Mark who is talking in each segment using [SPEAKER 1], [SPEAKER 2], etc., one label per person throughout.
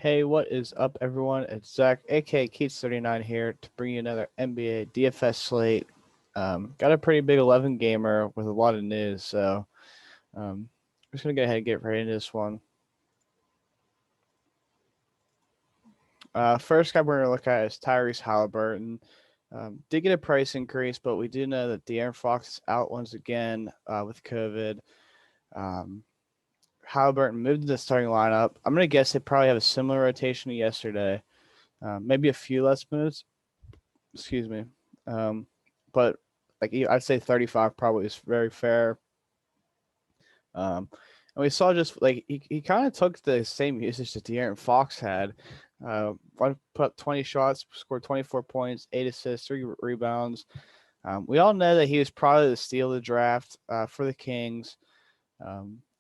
[SPEAKER 1] Hey, what is up, everyone? It's Zach, aka Keats39 here to bring you another NBA DFS slate. Got a pretty big 11 gamer with a lot of news, so I'm just gonna go ahead and get right into this one. First guy we're gonna look at is Tyrese Halliburton. Did get a price increase, but we do know that De'Aaron Fox is out once again with COVID. Um, Halliburton moved to the starting lineup. I'm gonna guess they probably have a similar rotation to yesterday, maybe a few less minutes. Excuse me. Um, but like I'd say 35 probably is very fair. And we saw just like he kind of took the same usage that De'Aaron Fox had. Put up 20 shots, scored 24 points, 8 assists, 3 rebounds. We all know that he was probably the steal of the draft for the Kings.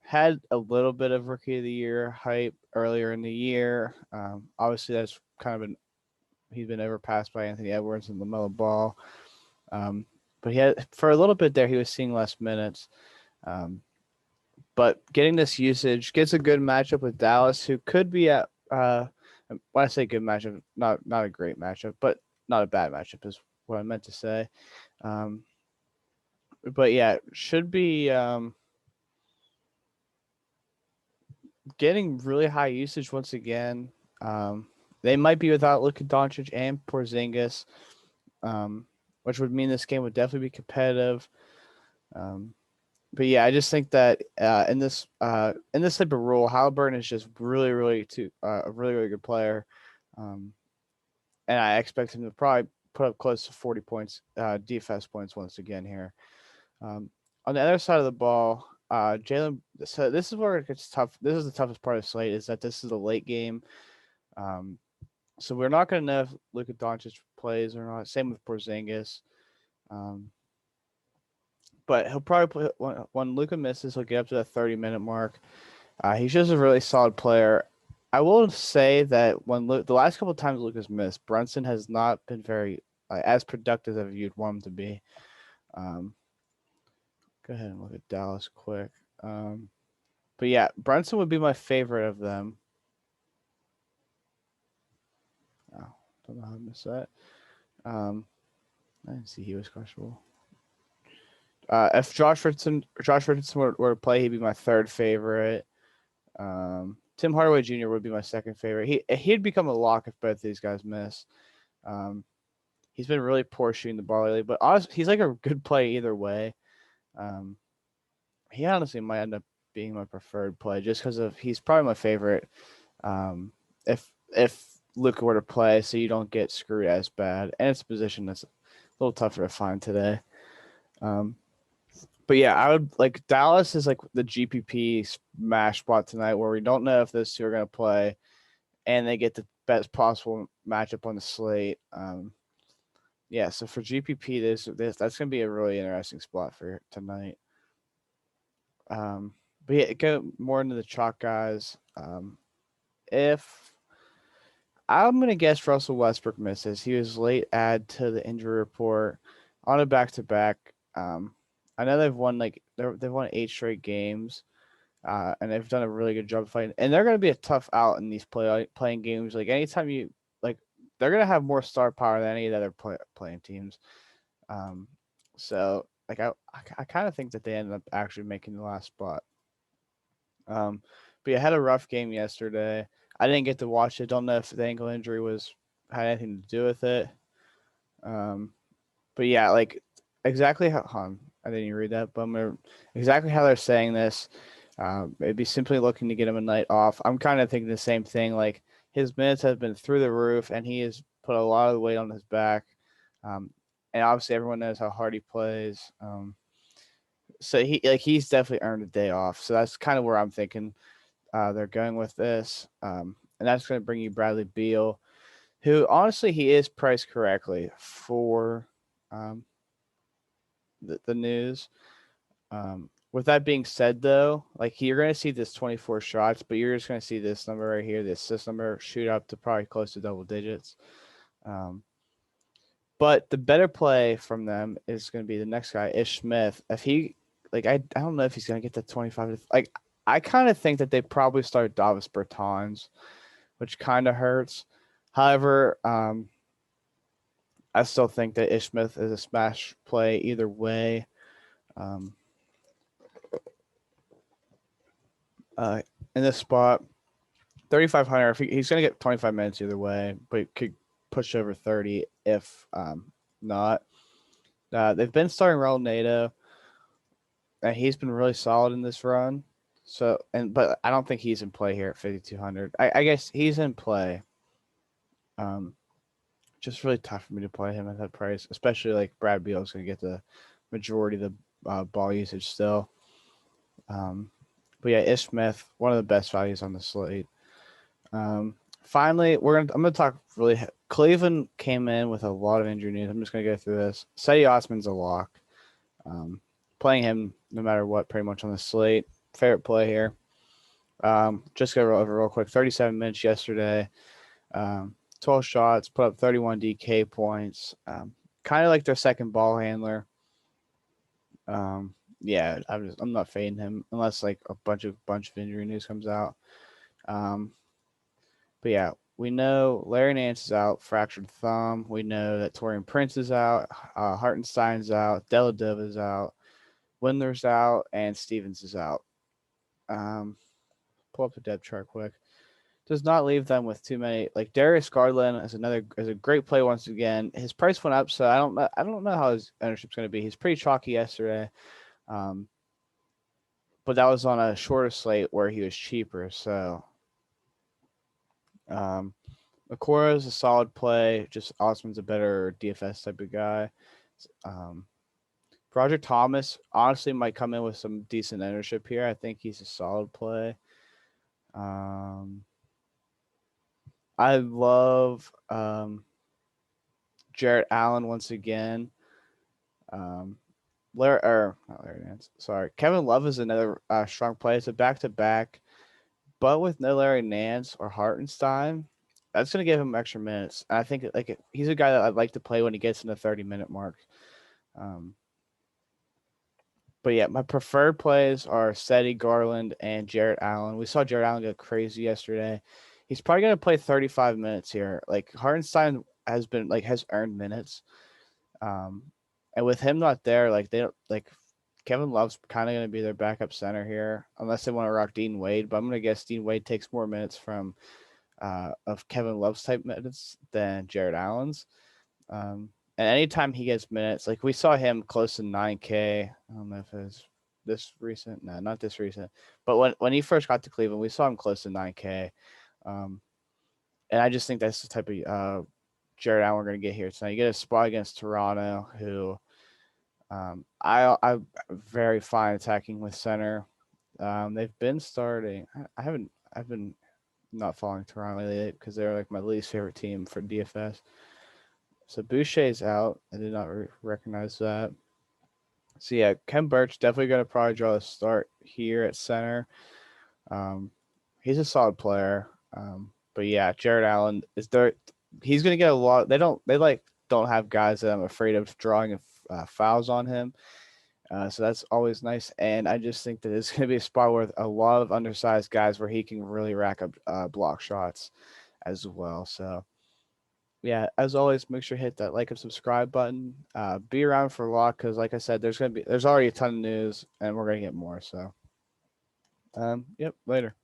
[SPEAKER 1] Had a little bit of rookie of the year hype earlier in the year. Obviously, that's kind of he's been overpassed by Anthony Edwards and LaMelo Ball. But he had for a little bit there, he was seeing less minutes. But getting this usage gets a good matchup with Dallas, who could be at when I say good matchup, not a great matchup, but not a bad matchup is what I meant to say. But yeah, should be getting really high usage once again. They might be without Luka Doncic and Porzingis, which would mean this game would definitely be competitive. But yeah, I just think that in this type of role, Halliburton is just really a really good player, and I expect him to probably put up close to 40 points, DFS points once again here. On the other side of the ball, Jalen. So this is where it gets tough. This is the toughest part of the slate is that this is a late game. So we're not going to know if Luka Doncic plays or not. Same with Porzingis. But he'll probably play when Luka misses, he'll get up to the 30-minute mark. He's just a really solid player. I will say that when the last couple of times Luka's missed, Brunson has not been very as productive as you'd want him to be. Go ahead and look at Dallas quick. But yeah, Brunson would be my favorite of them. Oh, don't know how I missed that. I didn't see he was questionable. If Josh Richardson were to play, he'd be my third favorite. Tim Hardaway Jr. would be my second favorite. He'd become a lock if both these guys miss. He's been really poor shooting the ball lately, but honestly, he's like a good play either way. He honestly might end up being my preferred play just because of he's probably my favorite. If Luka were to play, so you don't get screwed as bad, and it's a position that's a little tougher to find today. But yeah, I would like Dallas is like the GPP smash spot tonight where we don't know if those two are going to play, and they get the best possible matchup on the slate. Yeah, so for GPP, this that's going to be a really interesting spot for tonight. But yeah, go more into the chalk guys. If I'm going to guess Russell Westbrook misses, he was late add to the injury report on a back-to-back. I know they've won they've won 8 straight games, and they've done a really good job fighting. And they're going to be a tough out in these playing games. Like anytime they're going to have more star power than any of the other playing teams. So like I kind of think that they ended up actually making the last spot. But yeah, had a rough game yesterday. I didn't get to watch it. Don't know if the ankle injury had anything to do with it. But yeah, like exactly how I didn't even read that, but exactly how they're saying this. Maybe simply looking to get him a night off. I'm kind of thinking the same thing. Like his minutes have been through the roof, and he has put a lot of the weight on his back. And obviously, everyone knows how hard he plays. So he's definitely earned a day off. So that's kind of where I'm thinking they're going with this, and that's going to bring you Bradley Beal, who honestly he is priced correctly for the news. With that being said, though, like you're going to see this 24 shots, but you're just going to see this number right here, the assist number, shoot up to probably close to double digits. But the better play from them is going to be the next guy, Ish Smith. If he, like, I don't know if he's going to get to 25. Like, I kind of think that they probably start Davis Bertans. which kind of hurts. However, I still think that Ish Smith is a smash play either way. In this spot, 3,500. He's going to get 25 minutes either way, but he could push over 30 if not. They've been starting Raul Nato, and he's been really solid in this run. So, but I don't think he's in play here at 5,200. I guess he's in play. Just really tough for me to play him at that price, especially like Brad Beal is going to get the majority of the ball usage still. But yeah, Ish Smith, one of the best values on the slate. Finally, I'm gonna talk really. Cleveland came in with a lot of injury news. I'm just gonna go through this. Seti Osman's a lock. Playing him no matter what, pretty much on the slate. Favorite play here. Just go over real quick. 37 minutes yesterday. 12 shots, put up 31 DK points. Kind of like their second ball handler. Yeah, I'm not fading him unless like a bunch of injury news comes out. But yeah, we know Larry Nance is out, fractured thumb. We know that Torian Prince is out, Hartenstein's out, Deladova is out, Windler's out, and Stevens is out. Pull up the depth chart quick. Does not leave them with too many. Like Darius Garland is a great play once again. His price went up, so I don't know how his ownership's going to be. He's pretty chalky yesterday, but that was on a shorter slate where he was cheaper. So, Okoro is a solid play. Just Osman's a better DFS type of guy. Roger Thomas honestly might come in with some decent ownership here. I think he's a solid play. I love Jarrett Allen once again. Not Larry Nance. Sorry, Kevin Love is another strong play. It's a back-to-back, but with no Larry Nance or Hartenstein, that's going to give him extra minutes. And I think like he's a guy that I'd like to play when he gets in the 30-minute mark. But yeah, my preferred plays are Seti, Garland, and Jarrett Allen. We saw Jarrett Allen go crazy yesterday. He's probably going to play 35 minutes here. Like Hartenstein has earned minutes. And with him not there, like they don't like Kevin Love's kind of going to be their backup center here, unless they want to rock Dean Wade. But I'm going to guess Dean Wade takes more minutes from of Kevin Love's type minutes than Jarrett Allen's. And anytime he gets minutes, like we saw him close to 9K. I don't know if it was this recent. No, not this recent. But when he first got to Cleveland, we saw him close to 9K. And I just think that's the type of Jarrett Allen we're going to get here tonight. You get a spot against Toronto, who I'm very fine attacking with center. They've been starting. I've been not following Toronto lately because they're like my least favorite team for DFS. So Boucher's out. I did not recognize that. So yeah, Ken Burch definitely going to probably draw a start here at center. He's a solid player. But yeah, Jarrett Allen is there. He's going to get a lot. They don't have guys that I'm afraid of drawing fouls on him. So that's always nice. And I just think that it's going to be a spot with a lot of undersized guys where he can really rack up block shots as well. So yeah, as always, make sure to hit that like and subscribe button. Be around for a lot because, like I said, there's already a ton of news and we're going to get more. So, yep, later.